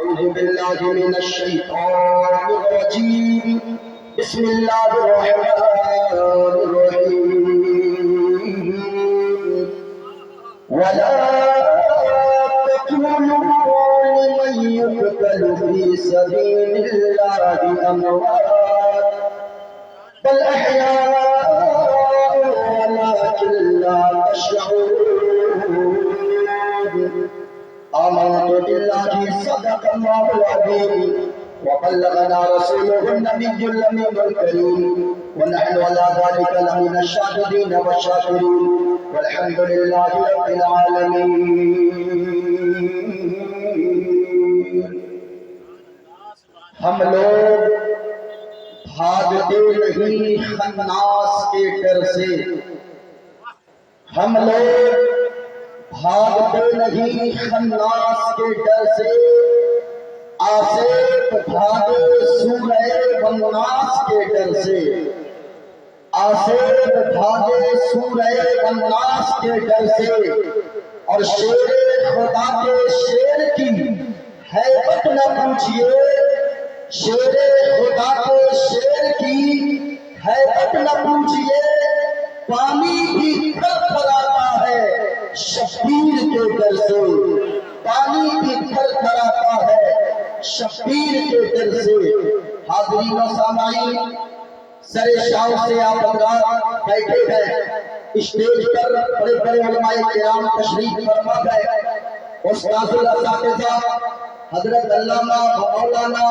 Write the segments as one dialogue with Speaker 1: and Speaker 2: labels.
Speaker 1: أعوذ بالله من الشيطان الرجيم بسم الله الرحمن الرحيم ولا تقولوا لمن يقتل في سبيل الله أموات بل أحياء ولكن لا تشعرون آمنت بالله صدق الله العظيم وبلغنا رسوله النبي الأمين الكريم ونحن على ذلك لمن الشاهدين والشاكرين والحمد لله رب العالمين. ہم لوگ بھاگتے نہیں خناس کے ڈر سے، ہم لوگ بھاگتے نہیں خناس کے ڈر سے، آصف بھاگے سورہ والناس کے ڈر سے، آصف بھاگے سورہ والناس کے ڈر سے، اور شیر خدا کے شیر کی ہیبت نہ پوچھئے، شیر خدا کے شیر کی ہیبت نہ پوچھئے، پانی بھی تھر تھراتا ہے شبیر کے ڈر سے، پانی بھی تھر تھراتا ہے شبیر کے ڈر سے. حاضرین و سامعین، سر شاہ سے آپ حضرات بیٹھے ہیں، اسٹیج پر بڑے بڑے علماء کرام تشریف فرما گئے. استاذ الاساتذہ حضرت علامہ مولانا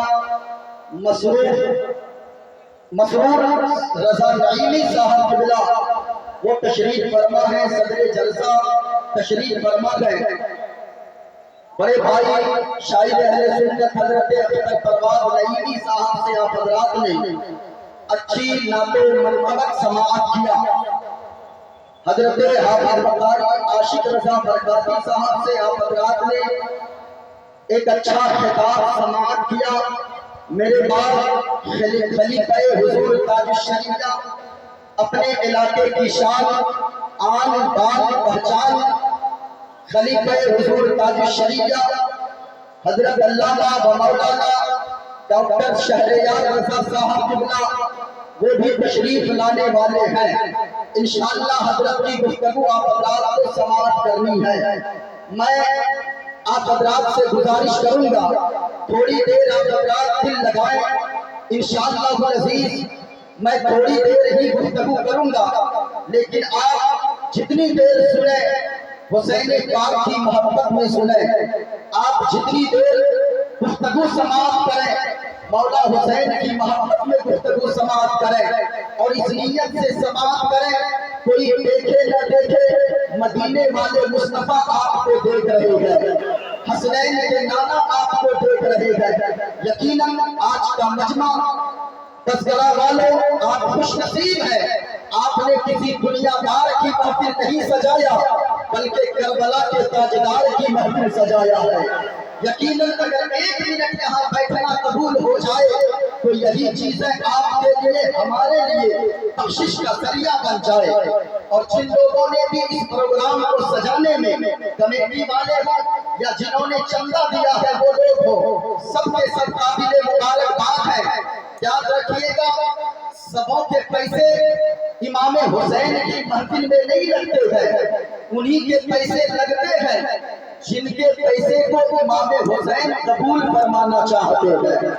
Speaker 1: مسرور رضا نعیمی صاحب قبلہ وہ تشریف فرما ہے، صدر جلسہ تشریف فرما گئے. بڑے بھائی شاعر اہل سنت حضرت اختر پرواد نعیمی صاحب سے آپ حضرات نے اچھی نعت منطبق سماعت کیا. حضرت حافظ مقاری عاشق رضا برکاتی صاحب سے آپ حضرات نے ایک اچھا خطاب سماعت کیا. میرے بعد خلیفہ حضور تاج الشریعہ اپنے علاقے کی شان آن بان پہچان خلیفہ حضور تاج الشریعہ حضرت علامہ و مولانا ڈاکٹر شہریار رضا صاحب قبلہ وہ بھی تشریف لانے والے ہیں. انشاءاللہ حضرت کی گفتگو آپ حضرات کو سماعت کرنی ہے. میں آپ حضرات سے گزارش کروں گا تھوڑی دیر آپ حضرات دل لگائیں. انشاءاللہ العزیز میں تھوڑی دیر ہی گفتگو کروں گا، لیکن آپ جتنی دیر سنیں حسین پاک کی محبت میں سنیں، آپ جتنی دیر گفتگو سماعت کریں مولا حسین کی محبت میں گفتگو سماعت کریں، اور اس نیت سے سماعت کریں کوئی دیکھے نہ دیکھے مدینے والے مصطفیٰ آپ کو دیکھ رہے ہیں، حسنین کے نانا آپ کو دیکھ رہے ہیں. یقیناً آج کا مجمع تذکرہ والوں آپ خوش نصیب ہیں، آپ نے کسی دنیا دار کی محفل نہیں سجایا بلکہ کربلا کے تاجدار کی محفل سجایا ہے. یقیناً اگر ایک منٹ یہاں بیٹھنا قبول ہو جائے تو یہی چیزیں آپ کے لیے ہمارے لیے بخشش کا ذریعہ بن جائے. اور جن لوگوں نے بھی اس پروگرام کو سجانے میں کمیٹی والے ہوں یا جنہوں نے چندہ دیا ہے وہ لوگ ہو، سب کے سب قابل مبارکباد ہیں. یاد رکھیے گا سبوں کے پیسے امام حسین کی محفل میں نہیں لگتے ہیں، انہی کے پیسے لگتے ہیں جن کے پیسے کو امام حسین قبول فرمانا چاہتے ہیں.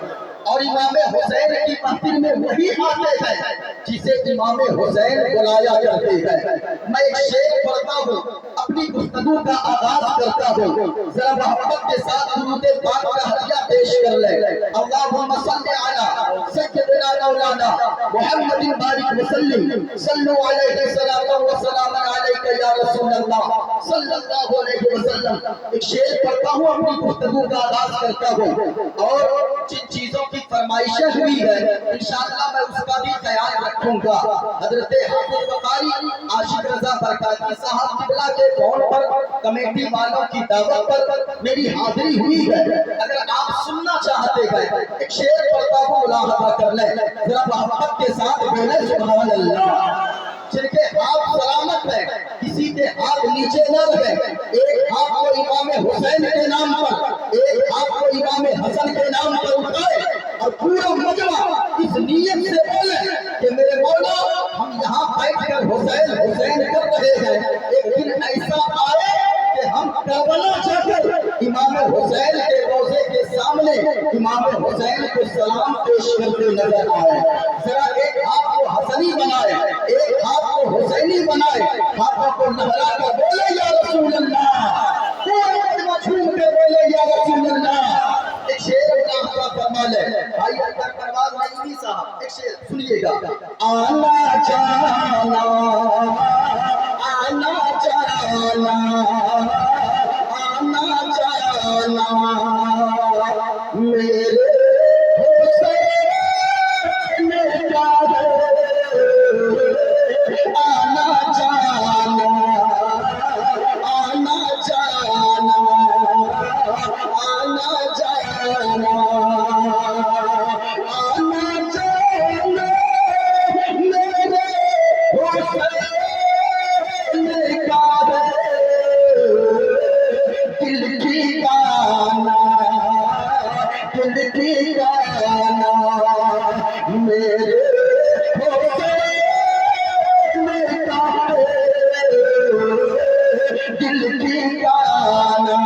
Speaker 1: اور امام حسین کی محفل میں وہی آتے ہیں جسے امام حسین بلایا کرتے ہیں. میں ایک شعر پڑھتا ہوں، اپنی گفتگو کا آغاز کرتا ہوں، ذرا محبت کے ساتھ درود پاک کا ہدیہ پیش کر لیں. اللہم صلی علی سیدنا مولانا محمد بارک وسلم صلو علیہ الصلوۃ والسلام علیک یا رسول اللہ صلی اللہ علیہ وسلم. ایک شعر پڑھتا ہوں، اپنی گفتگو کا آغاز کرتا ہوں، اور جن چیزوں کی فرمائشیں ہوئی ہے انشاءاللہ میں اس کا بھی خیال رکھوں گا. حضرت حافظ مقاری عاشق رضا برکاتی صاحب قبلہ کے فون پر کمیٹی والوں کی دعوت پر میری حاضری ہوئی ہے. اگر آپ سننا چاہتے ہیں ایک شعر پڑھتا ہوں، ملاحظہ کر لیں، ذرا محبت کے ساتھ بولیں سبحان اللہ. جن کے ہاتھ سلامت ہے، کسی کے ہاتھ نیچے نہ رہے، ایک ہاتھ کو امام حسین کے نام پر، ایک ہاتھ کو امام حسن کے نام پر اٹھائے اور پورا مجمع اس نیت سے بولے کہ میرے مولا ہم یہاں بیٹھ کر حسین حسین کر رہے ہیں، ایک دن ایسا آئے کہ ہم کربلا جا کر امام حسین کے روضے کے سامنے امام حسین کو سلام پیش کرتے نظر آئے۔ ذرا ایک ہاتھ کو حسنی بنائے، ایک ہاتھ کو حسینی بنائے، ہاتھوں کو لہرا کر بولے یا رسول اللہ، پورا کلمہ جھوم کے بولے یا رسول اللہ۔ ایک شعر اللہ کا فرمان ہے، بھائی اکبر پروازی نعیمی صاحب ایک شعر سنیے گا۔ آنا جانا آنا جانا آنا جانا میرے حسین کا آنا جانا آنا جانا آنا جانا آنا جانا میرے حسین کا دل کی گانا دل کی گانا میرے حسین کا دل کی گانا۔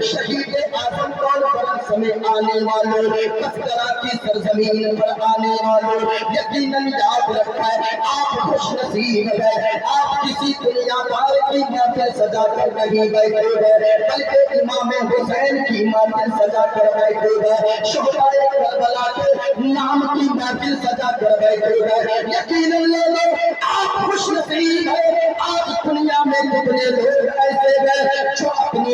Speaker 1: شہید اعظم کانفرنس میں آنے والوں، تذکرہ کی سرزمین پر آنے والوں، یقیناً یاد رکھا ہے آپ خوش نصیب ہیں، آپ کسی دنیا دار کی محفل سجا کر نہیں بیٹھے ہیں، بلکہ امام حسین کی محفل سجا کر بیٹھے ہیں، شہدائے کربلا کے نام کی محفل سجا کر بیٹھے ہیں۔ یقیناً لوگوں آپ خوش نصیب ہیں، آج دنیا میں کتنے لوگ ایسے ہیں جو اپنے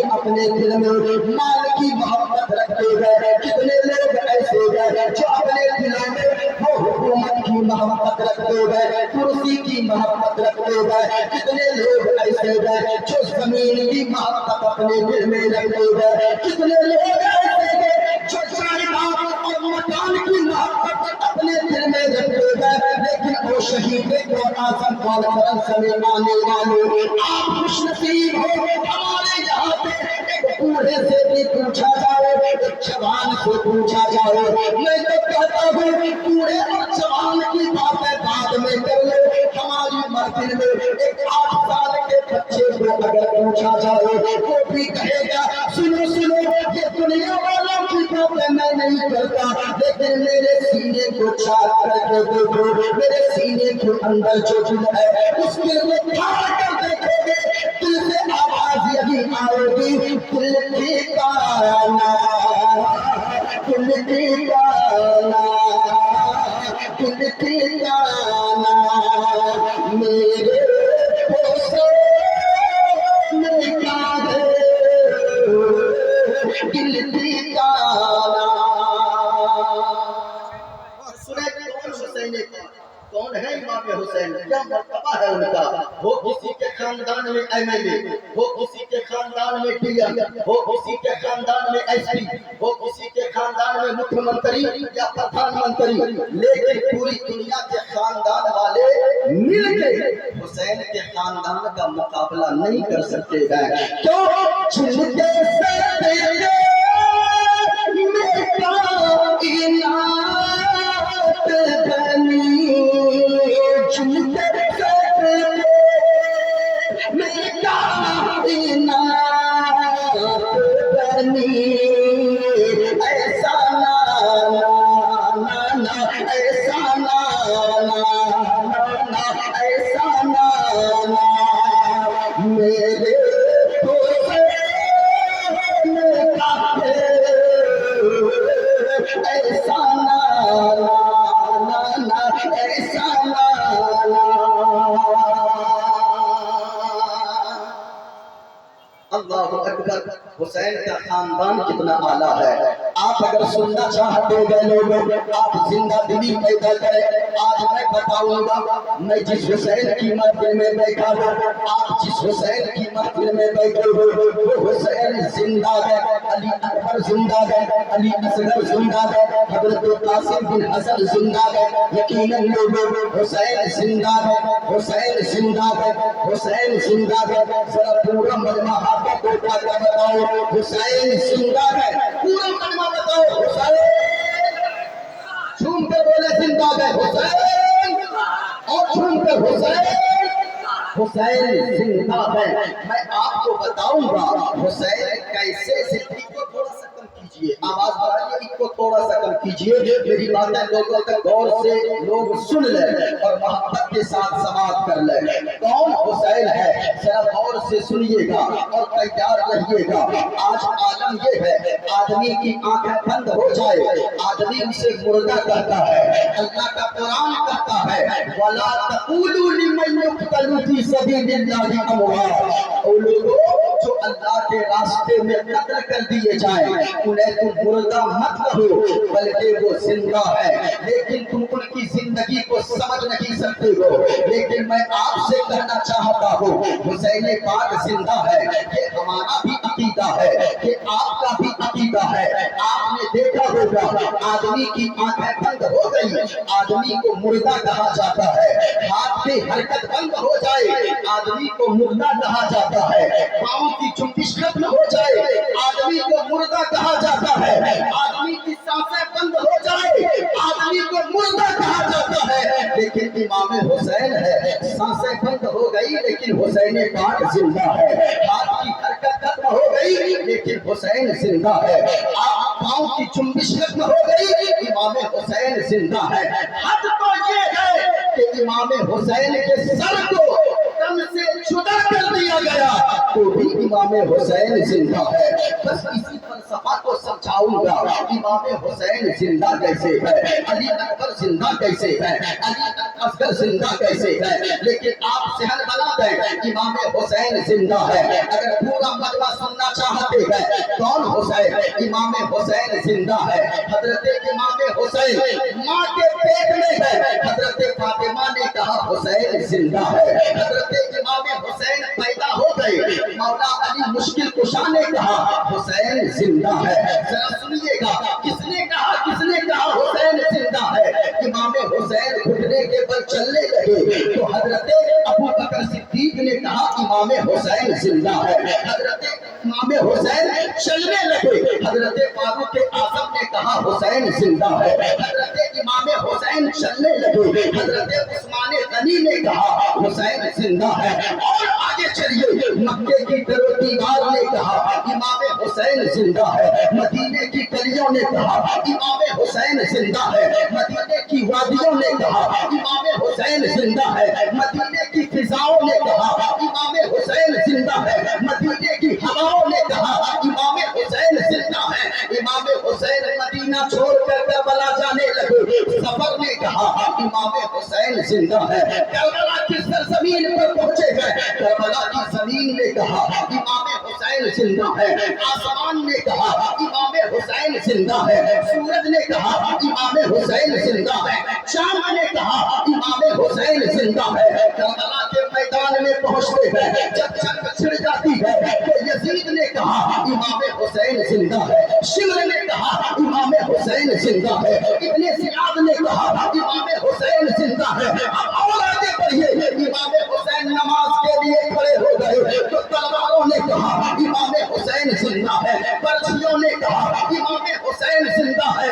Speaker 1: دل میں مال کی محبت رکھتے ہیں، کتنے لوگ ایسے ہیں جو اپنے دلوں میں وہ حکومت کی محبت رکھتے ہیں، کرسی کی محبت رکھتے ہیں، کتنے لوگ ایسے ہیں جو زمین کی محبت اپنے دل میں رکھتے ہیں، کتنے لوگ ایسے ہیں جو جائیداد اور مکان کی محبت اپنے دل میں رکھتے ہیں۔ لیکن وہ شہید کو اعظم کانفرنس میں آنے والوں آپ خوش نصیب ہو، ہمارے یہاں پہ ایک بوڑھے سے بھی پوچھا جائے، ایک جوان سے پوچھا جائے، میں تو کہتا ہوں بوڑھے اور جوان کی باتیں بعد میں کر لو، ہماری محفل میں ایک 8 سال کے بچے کو اگر پوچھا جائے وہ بھی کہے گا سنو سنو یہ دنیا والوں کی باتیں میں نہیں کرتا، لیکن میرے سینے کو چاک کر کے دیکھو، میرے سینے کے اندر جو دل ہے اس دل کو پھاڑ کر دیکھو گے، دل سے آواز یہی آئے گی دل کی گانا دل کی گانا دل کی گانا میرے حسین کا دل کی گانا۔ سنے کون حسین کا، کون ہے امام حسین، کیا مرتبہ ہے ان کا، وہ کسی کے خاندان میں MLA، وہ کسی کے خاندان میں PM، وہ کسی کے خاندان میں SP، وہ کسی کے خاندان میں مکھیہ منتری یا پردھان منتری، لیکن پوری دنیا کے خاندان والے مل کے حسین کے خاندان کا مقابلہ نہیں کر سکتے ہیں۔ کیوں؟ جن کے سر پہ میں کائنات بنی، جن کے سر پہ میں کائنات بنی، ایسا نانا نانا ایسا نانا نانا ایسا نانا میرے حسین کا ایسا نانا نانا ایسا نانا۔ اللہ اکبر، حسین کا خاندان کتنا اعلیٰ ہے۔ آپ اگر سننا چاہتے گئے لوگوں آپ زندہ دلی پیدا کریں آج میں بتاؤں گا میں جس حسین کی محفل میں بیٹھا ہوں آپ جس حسین کی محفل میں بیٹھے ہو وہ حسین زندہ ہے علی اکبر زندہ ہے علی اصغر زندہ ہے حضرت قاسم بن حسن زندہ ہے یقیناً لوگوں حسین زندہ ہے حسین زندہ ہے حسین زندہ ہے ذرا پورا مجمع ہاتھوں کو اٹھا کر بتاؤ حسین زندہ ہے پورا مجمع بتاؤ حسین جھوم کے بولے زندہ ہے حسین اور جھوم کے حسین حسین زندہ ہے میں آپ کو بتاؤں گا حسین کیسے زندگی کو تھوڑا سا کم کیجئے آواز بڑھائیے اس کو تھوڑا سا کم کیجئے میری باتیں لوگوں تک غور سے لوگ سن لیں اور محبت کے ساتھ سماعت کر لیں کون حسین ہے ذرا غور سے سنیے گا اور تیار رہیے گا آج عالم یہ ہے آدمی کی آنکھیں بند ہو جائے آدمی اسے مردہ کہتا ہے اللہ کا قرآن کہتا ہے وَلَا تَقُولُوا لِمَنْ يُقْتَلُ فِي سَبِيلِ اللَّهِ أَمْوَاتٌ او لوگوں جو اللہ کے راستے میں قتل کر دیے جائیں انہیں تم مردہ مت کہو بلکہ وہ زندہ ہے لیکن تم ان کی زندگی کو سمجھ نہیں سکتے ہو لیکن میں آپ سے کہنا چاہتا ہوں حسین پاک زندہ ہے یہ ہمارا بھی عقیدہ ہے یہ آپ کا بھی عقیدہ ہے آپ نے دیکھا ہوگا آدمی کی آنکھیں بند ہو گئی آدمی کو مردہ کہا جاتا ہے ہاتھ کی حرکت بند ہو جائے آدمی کو مردہ کہا جاتا ہے پاؤں کی چمکش ختم ہو جائے آدمی کو مردہ کہا جاتا ہے آدمی کی سانسیں بند ہو جائے آدمی کو مردہ کہا جاتا ہے لیکن امام حسین ہے سانسیں بند ہو گئی لیکن حسین پاک زندہ ہے ہاتھ کی حرکت ختم ہو گئی لیکن حسین زندہ ہے پاؤں کی چمکش ختم ہو گئی امام حسین زندہ ہے حد تو یہ ہے کہ امام حسین کے سر کو تن سے جدا کر دیا گیا تو بھی امام حسین زندہ ہے بس اسی فلسفہ کو سمجھاؤں گا امام حسین زندہ کیسے ہے علی اکبر زندہ کیسے ہے علی اصغر زندہ کیسے ہے لیکن آپ ذہن بنا دیں امام حسین زندہ ہے اگر پورا مجمع سننا چاہتے ہیں کون حسین امام حسین زندہ ہے حضرت امام حسین ماں کے پیٹ میں ہے حضرت فاطمہ نے کہا حسین زندہ ہے حضرت امام حسین پیدا ہو گئے مولا علی مشکل کشا نے کہا حسین زندہ ہے ذرا سنیے گا کس نے کہا حسین زندہ ہے امام حسین گھٹنے کے بل چلنے لگے تو حضرت ابو بکر صدیق نے کہا امام حسین زندہ ہے حضرت امام حسین چلنے لگے حضرت فاروق اعظم نے کہا حسین زندہ ہے حضرت امام حسین چلنے لگے حضرت عثمان غنی نے کہا حسین زندہ ہے اور آگے چلیے مکے کی در و دیوار نے کہا امام حسین زندہ ہے مدینے کی گلیوں نے کہا امام حسین زندہ ہے مدینے کی وادیوں نے کہا امام حسین زندہ ہے مدینے کی فضاؤں نے کہا امام حسین زندہ ہے مدینے کی ہواؤں نے کہا امام حسین زندہ ہے امام حسین مدینہ چھوڑ کر کربلا جانے لگے سفر نے کہا امام حسین زندہ ہے کربلا کی سرزمین پر پہنچے گئے کربلا کی زمین نے کہا امام حسین زندہ ہے آسمان نے کہا امام حسین زندہ ہے سورج نے کہا امام حسین زندہ ہے چاند نے کہا امام حسین زندہ ہے کربلا کے میدان میں پہنچتے ہیں جب جنگ چھڑ جاتی ہے تو یزید نے کہا امام حسین زندہ ہے شمر نے کہا امام حسین زندہ ہے ابن زیاد نے کہا امام حسین زندہ ہے اب اور آگے بڑھیے امام حسین نماز کے لیے کھڑے ہو گئے تو تلواروں نے کہا امام حسین زندہ ہے برچھیوں نے کہا امام حسین زندہ ہے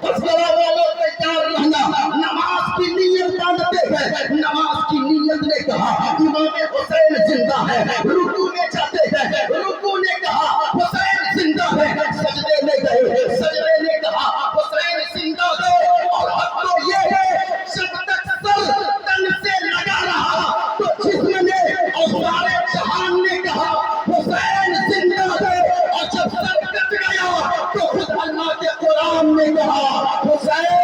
Speaker 1: بس والوں تیار رہنا نماز کی نیت باندھتے ہیں نماز کی نیت نے کہا امام حسین زندہ ہے رکوع میں جاتے ہیں رکوع نے کہا حسین زندہ ہے سجدے میں گئے سجدے نے کہا حسین زندہ ہے اور اب تو یہ ہے جب تک سر تن سے لگا رہا تو جسم نے اور سارے جہان نے کہا حسین زندہ ہے اور جب سر کٹ گیا تو خود اللہ کے قرآن نے کہا حسین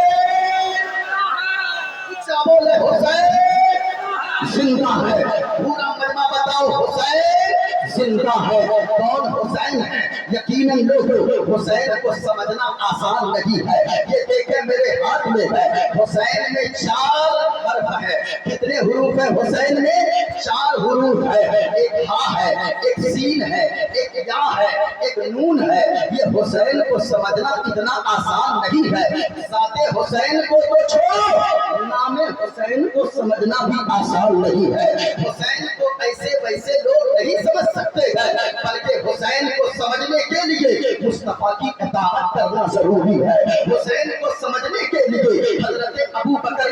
Speaker 1: کیا بولے حسین زندہ ہے پورا مجمع بتاؤ حسین زندہ ہے کون حسین ہے۔ یقیناً لوگوں حسین کو سمجھنا آسان نہیں ہے۔ یہ دیکھیں میرے ہاتھ میں ہے، حسین میں 4 حرف ہے۔ کتنے حروف ہیں حسین میں؟ 4 حروف ہے۔ ایک ہاں ہے، ایک سین ہے، ایک یا ہے، ایک نون ہے۔ یہ حسین کو سمجھنا اتنا آسان نہیں ہے۔ ذات حسین کو تو چھوڑو، نام حسین کو سمجھنا بھی آسان نہیں ہے۔ حسین کو ایسے ویسے لوگ نہیں سمجھ سکتے ہیں، بلکہ حسین کو سمجھنے کے لیے مصطفیٰ کی اطاعت کرنا ضروری ہے۔ حسین کو سمجھنے کے لیے حضرت ابو بکر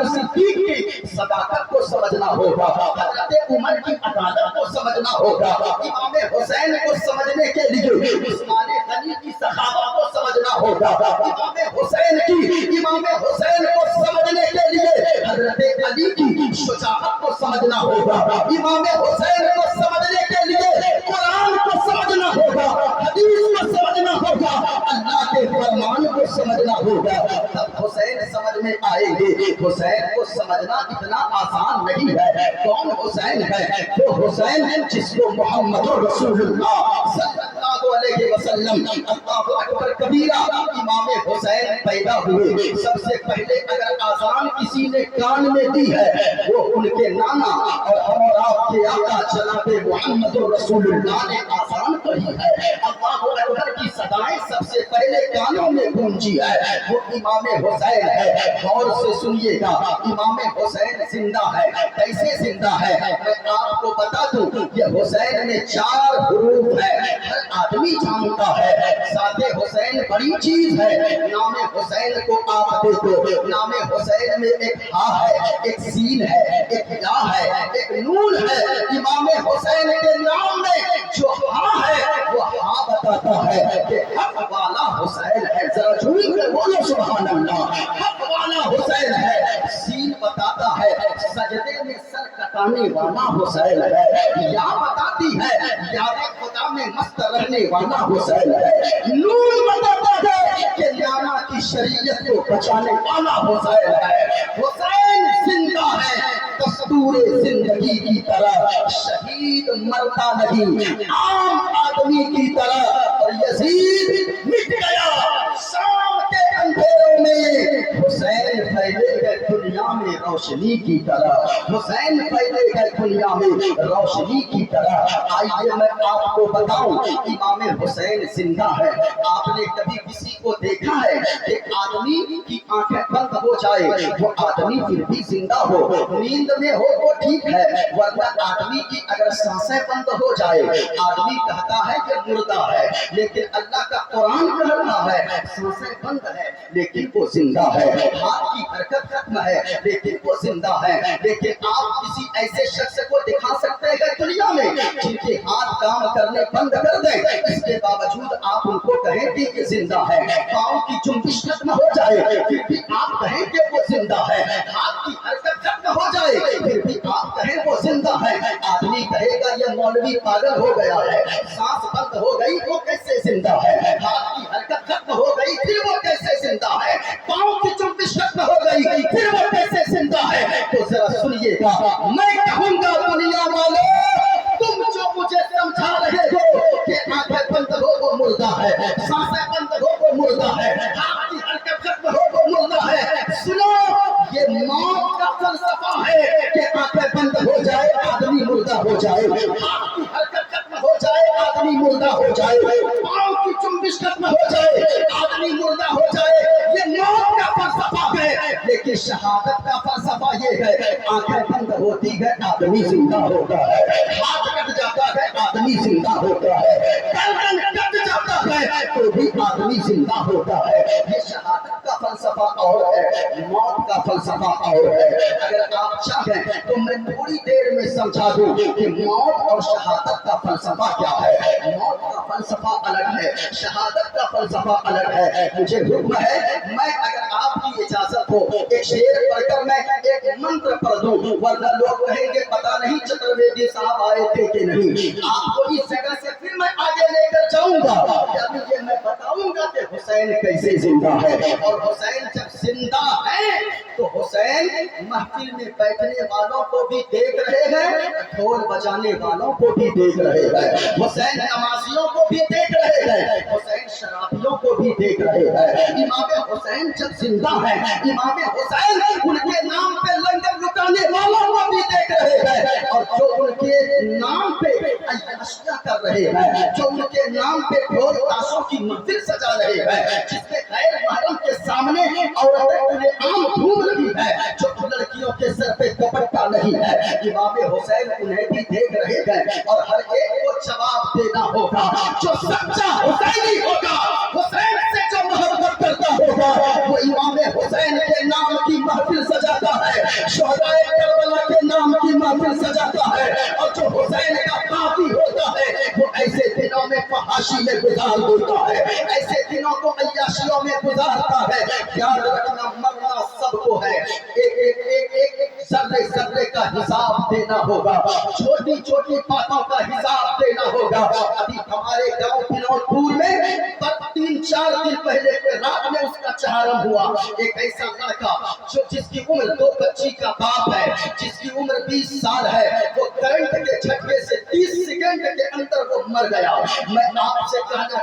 Speaker 1: صدیق کی صداقت کو سمجھنا ہوگا، حضرت عمر کی عدالت کو سمجھنا ہوگا، امام حسین کو سمجھنے کے لیے عثمان غنی کی سخاوت کو سمجھنا ہوگا، امام حسین کو سمجھنے کے لیے حضرت علی کی شجاعت کو سمجھنا ہوگا، امام حسین کو سمجھنے کے لیے قرآن کو سمجھنا ہوگا، حدیث کو سمجھنا ہوگا، اللہ کے فرمان کو سمجھنا ہوگا، تب حسین سمجھ میں آئے گے۔ حسین کو سمجھنا اتنا آسان نہیں ہے۔ کون حسین ہے؟ وہ حسین جس کو محمد رسول اللہ صلی اللہ علیہ وسلم، اللہ اکبر کبیرہ، امام حسین پیدا ہوئے۔ سب سے پہلے اگر آزان کسی نے کان میں دی ہے وہ ان کے نانا اور آپ کے آقا جناب محمد رسول اللہ نے آزان پڑھی ہے۔ اللہ اکبر کی صدائیں سب سے پہلے کانوں میں گونجی ہے، وہ امام حسین ہے۔ غور سے سنیے گا، امام حسین زندہ ہے۔ کیسے زندہ ہے؟ میں آپ کو بتا دوں، یہ حسین میں 4 حروف ہے، ہر آدمی جانتا ہے۔ ذات حسین بڑی چیز ہے۔ نام حسین کو آپ دیکھو، نام حسین میں ایک ہاں ہے، ایک سین ہے، ایک یا ہے، ایک نون ہے۔ امام حسین کے نام میں جو ہاں ہے وہ ہاں بتاتا ہے کہ حق والا حسین ہے۔ ذرا جھوم کر بولو سبحان اللہ، حق والا حسین ہے۔ سین بتاتا ہے سجدے میں سر کٹانے والا حسین ہے۔ یا بتاتی ہے یاد خدا میں مست رہنے والا حسین ہے۔ نون بتاتا ہے کہ لاما کی شریعت کو بچانے والا حسین ہے۔ حسین زندہ ہے دستور زندگی کی طرح، شہید مرتا نہیں عام آدمی کی طرح، اور یزید مٹ گیا شام کے اندھیروں میں، حسین پھیلے گئے دنیا میں روشنی کی طرح، حسین پھیلے گئے دنیا میں روشنی کی طرح۔ آئیے میں آپ کو بتاؤں، امام حسین زندہ ہے۔ آپ نے کبھی کسی کو دیکھا ہے کہ آدمی کی آنکھیں بند ہو جائے وہ آدمی پھر بھی زندہ ہو؟ نیند میں ہو تو ٹھیک ہے، ورنہ آدمی کی اگر سانسیں بند ہو جائے آدمی کہتا ہے کہ مردہ ہے، لیکن اللہ کا قرآن کہہ رہا ہے سانسیں بند ہے لیکن وہ زندہ ہے، ہاتھ کی حرکت ختم ہے لیکن وہ زندہ ہے۔ لیکن آپ کسی ایسے شخص کو دکھا سکتے ہیں دنیا میں جن کے ہاتھ کام کرنے بند کر دیں، اس کے باوجود آپ ان کو کہیں کہ یہ زندہ ہے، پاؤں کی جنبش ختم ہو جائے پھر بھی آپ کہیں کہ وہ زندہ ہے، ہاتھ کی حرکت ختم ہو جائے پھر بھی آپ کہیں وہ زندہ ہے۔ آدمی کہے گا یہ مولوی پاگل ہو گیا ہے، سانس بند ہو گئی وہ کیسے زندہ ہے، ہاتھ کی حرکت ختم ہو گئی پھر وہ کیسے زندہ ہے، پاؤں کی جنبش ختم ہو گئی پھر وہ کیسے زندہ ہے؟ تو ذرا سنیے گا، میں کہوں گا دنیا والوں تم جو مجھے سمجھا رہے ہو کہ آنکھیں بند ہو وہ مردہ ہے، سانسیں بند ہو وہ مردہ ہے، ہاتھ کی حرکت ختم ہو وہ مردہ ہے، سنو یہ موت کا فلسفہ ہے کہ آنکھیں بند ہو جائے آدمی مردہ ہو جائے، ہاتھ کی حرکت ختم ہو جائے آدمی مردہ ہو جائے، پاؤں کی جنبش ختم ہو جائے آدمی مردہ ہو جائے، یہ موت کا فلسفہ ہے۔ لیکن شہادت کا فلسفہ یہ ہے آنکھیں بند ہوتی ہے آدمی زندہ ہوتا ہے، ہاتھ کٹ جاتا ہے آدمی زندہ ہوتا ہے، گردن کٹ جاتا ہے تو بھی آدمی زندہ ہوتا ہے۔ یہ شہادت کا فلسفہ اور ہے، موت کا فلسفہ اور ہے۔ اگر آپ چاہیں تو میں تھوڑی دیر میں سمجھا دوں کہ موت اور شہادت کا فلسفہ کیا ہے۔ موت کا فلسفہ الگ ہے، شہادت کا فلسفہ الگ ہے۔ مجھے حکم ہے میں اگر آپ کی اجازت ہو ایک شعر پڑھ کر میں ایک منتر پڑھ دوں، ورنہ لوگ کہیں گے پتہ نہیں چترویدی صاحب آئے تھے کہ نہیں۔ آپ کو اس جگہ سے پھر میں آگے لے کر جاؤں گا، یہ میں بتاؤں گا کہ حسین کیسے زندہ ہے، اور حسین جب زندہ ہے تو حسین محفل میں بیٹھنے والوں کو بھی دیکھ رہے ہیں، ڈھول بجانے والوں کو بھی دیکھ رہے ہیں، حسین نمازیوں کو بھی دیکھ رہے ہیں، حسین شرابیوں کو بھی دیکھ رہے ہیں۔ امام حسین جب زندہ ہے، امام حسین ان کے نام پہ لنگر لٹانے والوں کو بھی دیکھ رہے ہیں، اور جو ان کے نام پہ عیاشیاں کر رہے ہیں، جو ان کے نام پہ ڈھول تاشوں کی محفل سجا رہے ہیں، جس میں غیر محرم کے سامنے عورتیں انہیں عام گھوم رہی ہے، جو لڑکیوں کے سر پہ دوپٹہ نہیں ہے، امام حسین انہیں بھی دیکھ رہے ہیں، اور ہر ایک کو جواب دینا ہوگا۔ جو سچا حسینی ہوگا، حسین سے جو محبت کرتا ہوگا، وہ امام حسین کے نام کی محفل سجاتا ہے، شہدائے کربلا کے نام کی محفل سجاتا ہے، اور جو حسین کا باقی ہوتا ہے وہ ایسے دنوں میں فحاشی میں گزار دیتا ہے، ایسے دنوں کو عیاشیوں میں گزارتا ہے۔ یاد رکھنا، مرنا سب کو ہے، ایک ذرے ذرے کا حساب دینا ہوگا، چھوٹی چھوٹی باتوں کا حساب دینا ہوگا۔ ابھی ہمارے گاؤں بنورپور میں 3-4 دن پہلے رات میں اس کا چہارم ہوا، ایک ایسا لڑکا جس کی عمر 2 بچی کا باپ ہے، جس کی عمر 20 سال ہے، وہ کرنٹ کے جھٹکے سے 30 سیکنڈ کے اندر وہ مر گیا۔ میں آپ سے کہنا